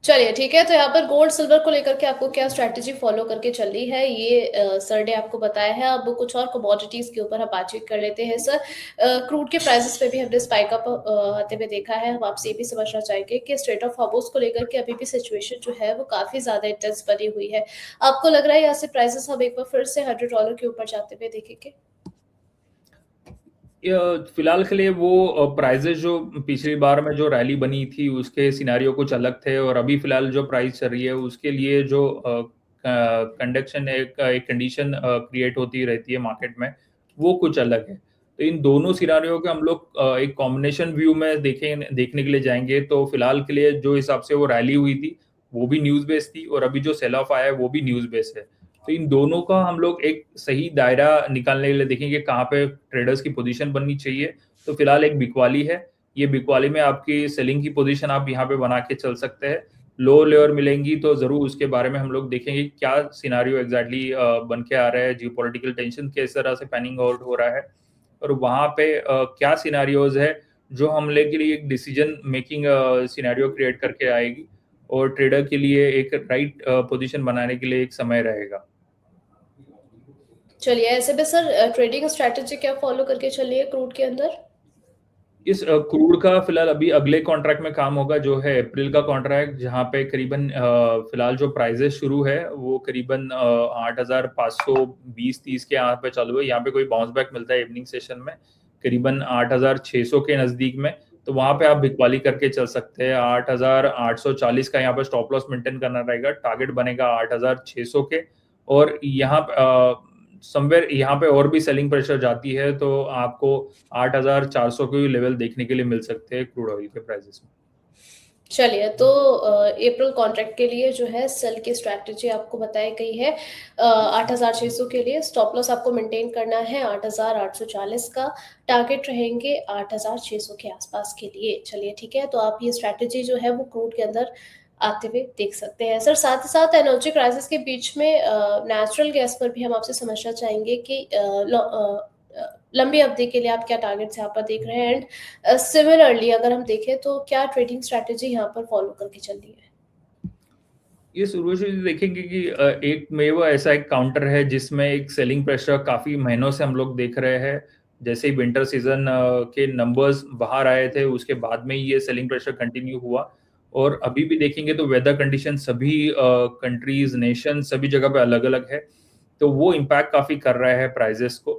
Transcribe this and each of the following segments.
चलिए ठीक है, तो यहाँ पर गोल्ड सिल्वर को लेकर के आपको क्या स्ट्रैटेजी फॉलो करके चलनी है ये सर ने आपको बताया है। अब कुछ और कमोडिटीज के ऊपर हम बातचीत कर लेते हैं सर। क्रूड के प्राइसेस पे भी हमने स्पाइक अप आते हुए देखा है। हम आपसे ये भी समझना चाहेंगे कि स्ट्रेट ऑफ हॉर्मुज को लेकर के अभी भी सिचुएशन जो है वो काफी ज्यादा इंटेंस बनी हुई है। आपको लग रहा है यहाँ से प्राइसेस हम एक बार फिर से $100 के ऊपर जाते हुए देखेंगे? फिलहाल के लिए वो प्राइजेस जो पिछली बार में जो रैली बनी थी उसके सिनेरियो कुछ अलग थे, और अभी फिलहाल जो प्राइस चल रही है उसके लिए जो कंडक्शन एक कंडीशन क्रिएट होती रहती है मार्केट में, वो कुछ अलग है। तो इन दोनों सिनेरियो के हम लोग एक कॉम्बिनेशन व्यू में देखने के लिए जाएंगे। तो फिलहाल के लिए जो हिसाब से वो रैली हुई थी वो भी न्यूज बेस्ड थी, और अभी जो सेल ऑफ आया है वो भी न्यूज बेस्ड है। तो इन दोनों का हम लोग एक सही दायरा निकालने के लिए देखेंगे कहाँ पे ट्रेडर्स की पोजीशन बननी चाहिए। तो फिलहाल एक बिकवाली है, ये बिकवाली में आपकी सेलिंग की पोजीशन आप यहाँ पे बना के चल सकते हैं। लो लेयर मिलेंगी तो जरूर उसके बारे में हम लोग देखेंगे क्या सिनारियो एग्जैक्टली बन के आ रहा है, जियोपॉलिटिकल टेंशन किस तरह से पैनिंग आउट हो रहा है, और वहाँ पे क्या सिनारियोज है जो हमले के लिए एक डिसीजन मेकिंग सिनेरियो क्रिएट करके आएगी, और ट्रेडर के लिए एक राइट पोजीशन बनाने के लिए एक समय रहेगा। चलिए, ऐसे में सर ट्रेडिंग स्ट्रैटेजी क्या फॉलो करके चलिए है क्रूड के अंदर? इस क्रूड का फिलहाल अभी अगले कॉन्ट्रैक्ट में काम होगा, जो है अप्रैल का कॉन्ट्रैक्ट, जहां पे करीबन फिलहाल जो प्राइजेस शुरू है वो करीबन 8,520-30 के यहाँ पे चालू है। यहाँ पे कोई बाउंस बैक मिलता है इवनिंग सेशन में करीबन 8,600 के नजदीक में, तो वहां पे आप बिकवाली करके चल सकते हैं। 8,840 का यहाँ पे स्टॉप लॉस मेंटेन करना रहेगा, टारगेट बनेगा 8,600 के। और यहाँ समवेयर यहाँ पे और भी सेलिंग प्रेशर जाती है, तो आपको 8,400 के लेवल देखने के लिए मिल सकते हैं क्रूड ऑयल के प्राइसेस में। चलिए, तो अप्रैल कॉन्ट्रैक्ट के लिए जो है सेल की स्ट्रैटेजी आपको बताई गई है। 8,600 के लिए स्टॉप लॉस आपको मेंटेन करना है 8,840 का। टारगेट रहेंगे 8,600 के आसपास के लिए। चलिए ठीक है, तो आप ये स्ट्रैटेजी जो है वो क्रूड के अंदर आते हुए देख सकते हैं सर। साथ ही साथ एनर्जी क्राइसिस के बीच में नेचुरल गैस पर भी हम आपसे समझना चाहेंगे कि लंबी अवधि के लिए आप क्या टारगेट्स यहाँ पर देख रहे हैं, एंड सिमिलरली अगर हम देखें तो क्या ट्रेडिंग स्ट्रैटेजी यहाँ पर फॉलो करके चल रही है? ये शुरू से देखेंगे कि एक में वो ऐसा एक काउंटर है जिसमें एक सेलिंग प्रेशर काफी महीनों से हम लोग देख रहे हैं। जैसे ही विंटर सीजन के नंबर्स बाहर आए थे उसके बाद में ये सेलिंग प्रेशर कंटिन्यू हुआ, और अभी भी देखेंगे तो वेदर कंडीशन सभी कंट्रीज नेशन सभी जगह पे अलग अलग है, तो वो इम्पैक्ट काफी कर रहा है प्राइजेस को।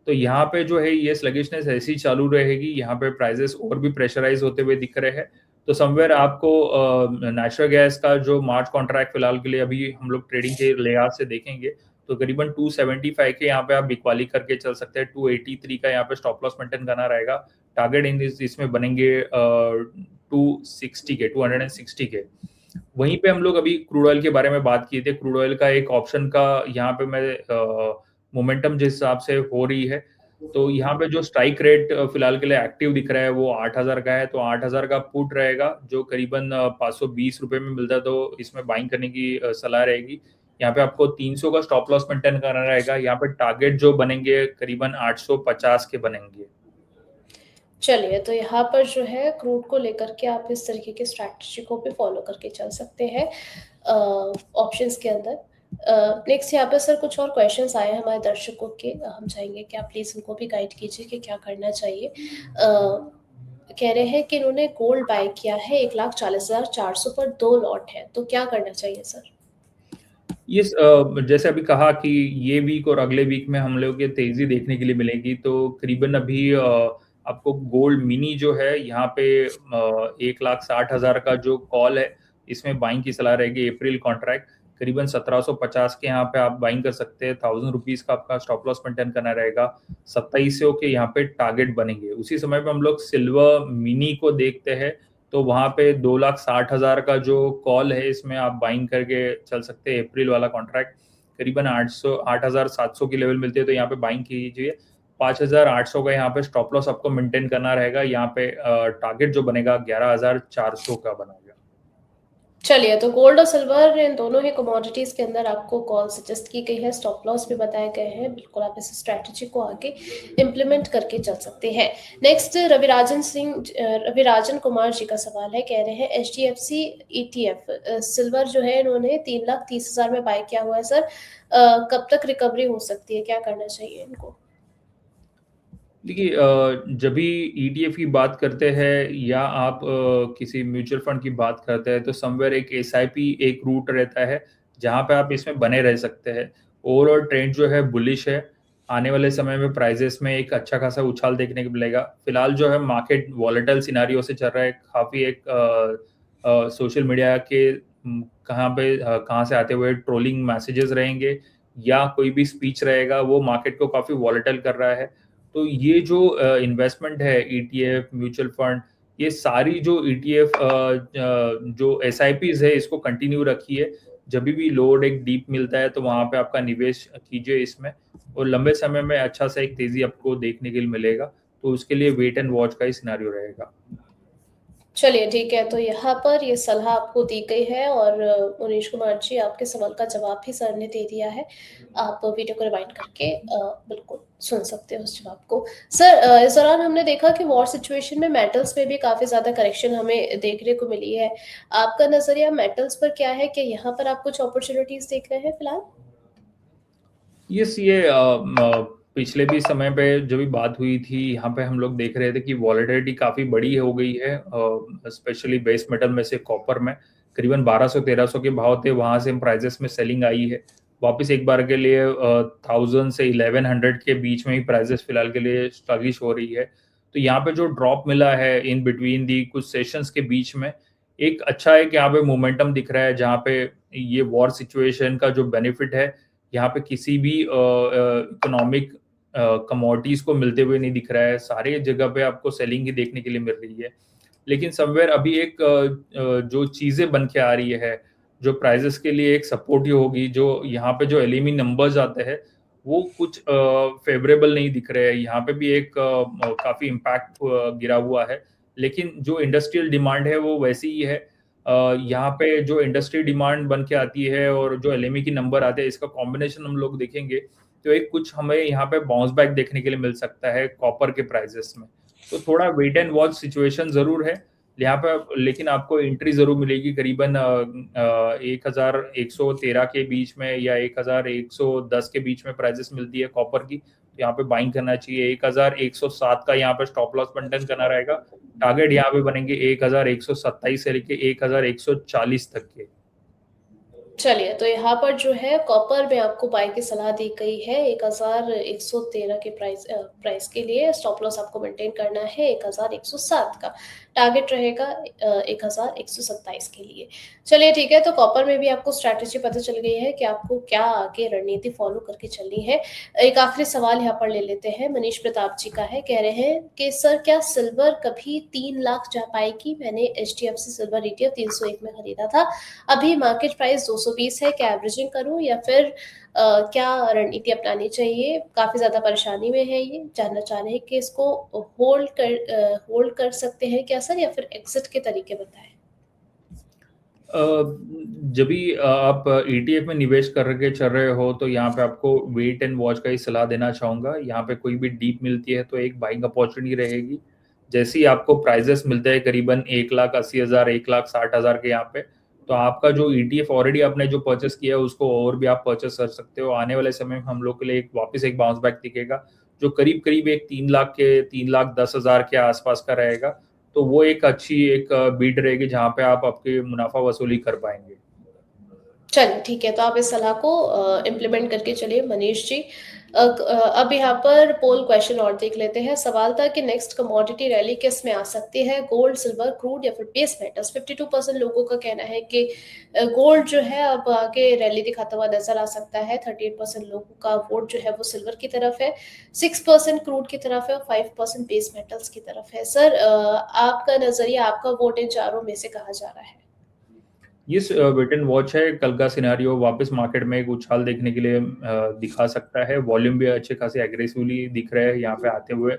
तो यहाँ पे जो है ये स्लगिशनेस ऐसी चालू रहेगी, यहाँ पे प्राइजेस और भी प्रेशराइज होते हुए दिख रहे हैं। तो समवेयर आपको नेचुरल गैस का जो मार्च कॉन्ट्रैक्ट फिलहाल के लिए अभी हम लोग ट्रेडिंग के लिहाज से देखेंगे तो करीबन 275 के यहाँ पे आप बिकवाली करके चल सकते हैं। 283 का यहाँ पे स्टॉप लॉस मेंटेन करना रहेगा। टारगेट इसमें बनेंगे 260 के। वहीं पे हम लोग अभी क्रूड ऑयल के बारे में बात किए थे। क्रूड ऑयल का एक ऑप्शन का यहाँ पे मैं मोमेंटम जिस हिसाब से हो रही है, तो यहाँ पे जो स्ट्राइक रेट फिलहाल के लिए एक्टिव दिख रहा है वो 8,000 का है। तो 8,000 का पुट रहेगा जो करीबन 520 रुपए में मिलता है, तो इसमें बाइंग करने की सलाह रहेगी। यहाँ पे आपको 300 का स्टॉप लॉस मेंटेन करना रहेगा। यहाँ पे टारगेट जो बनेंगे करीबन 850 के बनेंगे। चलिए, तो यहाँ पर जो है क्रूड को लेकर के आप इस तरीके की स्ट्रैटेजी को भी फॉलो करके चल सकते हैं ऑप्शंस के अंदर। नेक्स्ट यहाँ पर सर कुछ और क्वेश्चंस आए हैं हमारे दर्शकों के। हम चाहेंगे कि आप प्लीज़ उनको भी गाइड कीजिए कि क्या करना चाहिए। कह रहे हैं कि इन्होंने गोल्ड बाय किया है 1,40,400 पर 2 लॉट है, तो क्या करना चाहिए सर? ये जैसे अभी कहा कि ये वीक और अगले वीक में हम लोग ये तेजी देखने के लिए मिलेगी, तो करीबन अभी आपको गोल्ड मिनी जो है यहाँ पे 1,60,000 का जो कॉल है इसमें बाइंग की सलाह रहेगी। अप्रैल कॉन्ट्रैक्ट करीबन 1,750 के यहाँ पे आप बाइंग कर सकते हैं। 1,000 रुपीज का आपका स्टॉप लॉस मेंटेन करना रहेगा। 2700 के यहाँ पे टारगेट बनेंगे। उसी समय पे हम लोग सिल्वर मिनी को देखते हैं, तो वहां पे 2,60,000 का जो कॉल है इसमें आप बाइंग करके चल सकते हैं। अप्रैल वाला कॉन्ट्रैक्ट करीबन 8,700 की लेवल मिलती है, तो यहाँ पे बाइंग कीजिए। 5,800 का यहाँ पे स्टॉप लॉस आपको मेंटेन करना रहेगा। यहाँ पे टारगेट जो बनेगा 11,400 का बनेगा। चलिए, तो गोल्ड और सिल्वर इन दोनों ही कमोडिटीज़ के अंदर आपको कॉल सजेस्ट की गई है, स्टॉप लॉस भी बताए गए हैं, बिल्कुल आप इस स्ट्रैटेजी को आगे इम्प्लीमेंट करके चल सकते हैं। नेक्स्ट रविराजन कुमार जी का सवाल है, कह रहे हैं एचडीएफसी ईटीएफ सिल्वर जो है इन्होंने 3,30,000 में बाय किया हुआ है सर, कब तक रिकवरी हो सकती है, क्या करना चाहिए इनको? देखिए जब भी ईटीएफ की बात करते हैं या आप किसी म्यूचुअल फंड की बात करते हैं तो समवेयर एक एसआईपी एक रूट रहता है जहाँ पे आप इसमें बने रह सकते हैं। ओवरऑल ट्रेंड जो है बुलिश है। आने वाले समय में प्राइजेस में एक अच्छा खासा उछाल देखने को मिलेगा। फिलहाल जो है मार्केट वॉलेटाइल सिनारियो से चल रहा है। काफ़ी एक सोशल मीडिया के कहाँ से आते हुए ट्रोलिंग मैसेजेस रहेंगे या कोई भी स्पीच रहेगा वो मार्केट को काफ़ी वॉलेटाइल कर रहा है। तो ये जो इन्वेस्टमेंट है ईटीएफ म्यूचुअल फंड ये सारी जो ईटीएफ जो एसआईपीज है इसको कंटिन्यू रखिए। जब भी लोड एक डीप मिलता है तो वहां पे आपका निवेश कीजिए इसमें और लंबे समय में अच्छा सा एक तेजी आपको देखने के लिए मिलेगा। तो उसके लिए वेट एंड वॉच का ही सिनेरियो रहेगा। चलिए ठीक है, तो यहाँ पर ये सलाह आपको दी गई है और मनीष कुमार जी आपके सवाल का जवाब भी सर ने दे दिया है। आप वीडियो को रिवाइंड करके बिल्कुल सुन सकते हो उस जवाब को। सर इस दौरान हमने देखा कि वॉर सिचुएशन में मेटल्स में भी काफ़ी ज़्यादा करेक्शन हमें देखने को मिली है। आपका नज़रिया मेटल्स पर क्या है? क्या यहाँ पर आप कुछ अपॉर्च्युनिटीज़ देख रहे हैं फिलहाल? यस ये पिछले भी समय पे जो भी बात हुई थी यहाँ पे हम लोग देख रहे थे कि वॉलेटिलिटी काफ़ी बड़ी हो गई है स्पेशली बेस मेटल में से कॉपर में करीबन 1200-1300 के भाव थे वहाँ से प्राइजेस में सेलिंग आई है वापस एक बार के लिए 1000 से 1100 के बीच में ही प्राइजेस फिलहाल के लिए स्ट्रगिश हो रही है। तो यहाँ पे जो ड्रॉप मिला है इन बिटवीन दी कुछ सेशंस के बीच में एक अच्छा है कि यहाँ पे मोमेंटम दिख रहा है जहाँ पे ये वॉर सिचुएशन का जो बेनिफिट है यहाँ पे किसी भी इकोनॉमिक कमोडिटीज को मिलते हुए नहीं दिख रहा है। सारे जगह पे आपको सेलिंग ही देखने के लिए मिल रही है। लेकिन समवेयर अभी एक जो चीजें बन के आ रही है जो प्राइजेस के लिए एक सपोर्ट ही होगी जो यहाँ पे जो एलिमी नंबर्स आते हैं वो कुछ फेवरेबल नहीं दिख रहे हैं। यहाँ पे भी एक काफी इम्पैक्ट गिरा हुआ है लेकिन जो इंडस्ट्रियल डिमांड है वो वैसी ही है। यहाँ पे जो इंडस्ट्री डिमांड बन के आती है और जो एलएमई की नंबर आते हैं इसका कॉम्बिनेशन हम लोग देखेंगे तो एक कुछ हमें यहाँ पे बाउंस बैक देखने के लिए मिल सकता है कॉपर के प्राइसेस में। तो थोड़ा वेट एंड वॉच सिचुएशन जरूर है यहाँ पे लेकिन आपको एंट्री जरूर मिलेगी करीबन 1113 के बीच में या 1110 के बीच में प्राइसेस मिलती है कॉपर की। तो यहाँ पे बाइंग करना चाहिए। 1107 का यहाँ पे स्टॉप लॉस मेंटेन करना रहेगा। टारगेट यहाँ पे बनेंगे 1127 से लेके 1140 तक के। चलिए, तो यहाँ पर जो है कॉपर में आपको बाय की सलाह दी गई है 1113 के प्राइस के लिए स्टॉप लॉस आपको मेंटेन करना है 1107 का। टारगेट रहेगा 1127 के लिए। चलिए ठीक है, तो कॉपर में भी आपको स्ट्रैटेजी पता चल गई है कि आपको क्या आगे रणनीति फॉलो करके चलनी है। एक आखिरी सवाल यहाँ पर ले लेते हैं, मनीष प्रताप जी का है, कह रहे हैं कि सर क्या सिल्वर कभी 3 लाख जा पाएगी? मैंने एचडीएफसी सिल्वर ईटीएफ 301 में खरीदा था। अभी मार्केट प्राइस 220 है, क्या एवरेजिंग करूं या फिर क्या रणनीति अपनानी चाहिए? काफी ज्यादा परेशानी में है ये, जानना चाह रहे हैं कि इसको होल्ड कर सकते हैं क्या सर या फिर एग्जिट के तरीके बताएं। जब भी आप ईटीएफ में निवेश करके चल रहे हो तो यहाँ पे आपको वेट एंड वॉच का ही सलाह देना चाहूंगा। यहाँ पे कोई भी डीप मिलती है तो एक बाइंग अपॉर्चुनिटी रहेगी। जैसे ही आपको प्राइजेस मिलते हैं करीबन 1,80,000 1,60,000 के यहाँ पे तो आपका जो ईटीएफ ऑलरेडी आपने जो परचेस किया है उसको और भी आप परचेस कर सकते हो। आने वाले समय में हम लोग के लिए एक वापस एक बाउंस बैक दिखेगा जो करीब करीब एक 3,10,000 के आसपास का रहेगा। तो वो एक अच्छी एक बीट रहेगी जहाँ पे आप आपके मुनाफा वसूली कर पाएंगे। चलिए ठीक है, तो आप इस सलाह को इम्प्लीमेंट करके चलिए मनीष जी। अब यहाँ पर पोल क्वेश्चन और देख लेते हैं। सवाल था कि नेक्स्ट कमोडिटी रैली किस में आ सकती है, गोल्ड, सिल्वर, क्रूड या फिर बेस मेटल्स? 52% लोगों का कहना है कि गोल्ड जो है अब आगे रैली दिखाता हुआ नजर आ सकता है। 38% लोगों का वोट जो है वो सिल्वर की तरफ है, 6% क्रूड की तरफ है और 5% बेस मेटल्स की तरफ है। सर आपका नजरिया, आपका वोट इन चारों में से कहा जा रहा है? ये वेट एंड वॉच है। कल का सिनेरियो वापस मार्केट में एक उछाल देखने के लिए दिखा सकता है। वॉल्यूम भी अच्छे खासे एग्रेसिवली दिख रहे हैं यहाँ पे आते हुए।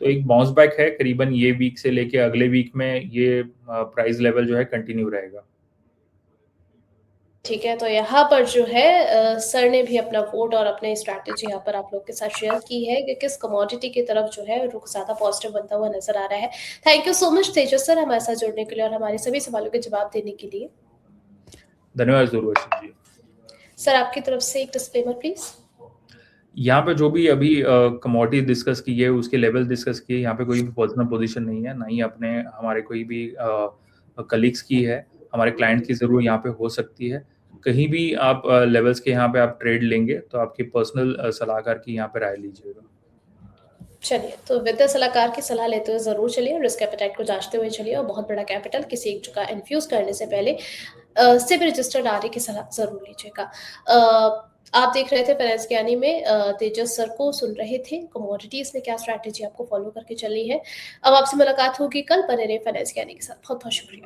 तो एक बाउंस बैक है करीबन ये वीक से लेके अगले वीक में ये प्राइस लेवल जो है कंटिन्यू रहेगा। ठीक है, तो यहाँ पर जो है सर ने भी अपना वोट और अपनी स्ट्रैटेजी यहाँ पर आप लोग के साथ शेयर की है कि किस कमोडिटी की तरफ जो है रुख ज़्यादा पॉजिटिव बनता हुआ नज़र आ रहा है। Thank you so much Tejas sir हमारे साथ जुड़ने के लिए और हमारे सभी सवालों के जवाब देने के लिए। धन्यवाद ज़रूर जी। सर आपकी तरफ से एक डिस्क्लेमर प्लीज़। यहाँ पे जो भी अभी कमोडिटी डिस्कस की है, उसके लेवल डिस्कस किए, यहाँ पे कोई भी पर्सनल पोज़ीशन नहीं है, ना ही अपने हमारे कोई भी कलीग्स की है, हमारे क्लाइंट की ज़रूर यहाँ पे हो सकती है। कहीं भी आप लेवल्स के यहाँ पे आप ट्रेड लेंगे, तो आपकी पर्सनल सलाहकार की यहाँ पे राय लीजिएगा। चलिए, तो वित्तीय सलाहकार की सलाह लेते हुए ज़रूर चलिए, रिस्क एपेटाइट को जाँचते हुए चलिए और बहुत बड़ा कैपिटल किसी एक जगह इन्फ्यूज़ करने से पहले सेबी रजिस्टर्ड आरए की सलाह ज़रूर लीजिएगा। आप देख रहे थे फाइनेंस ज्ञानी में तेजस सर को सुन रहे थे, कमोडिटीज़ में क्या स्ट्रैटेजी आपको फ़ॉलो करके चलनी है। अब आपसे मुलाकात होगी कल, बने रहिए फाइनेंस ज्ञानी के साथ। बहुत-बहुत शुक्रिया।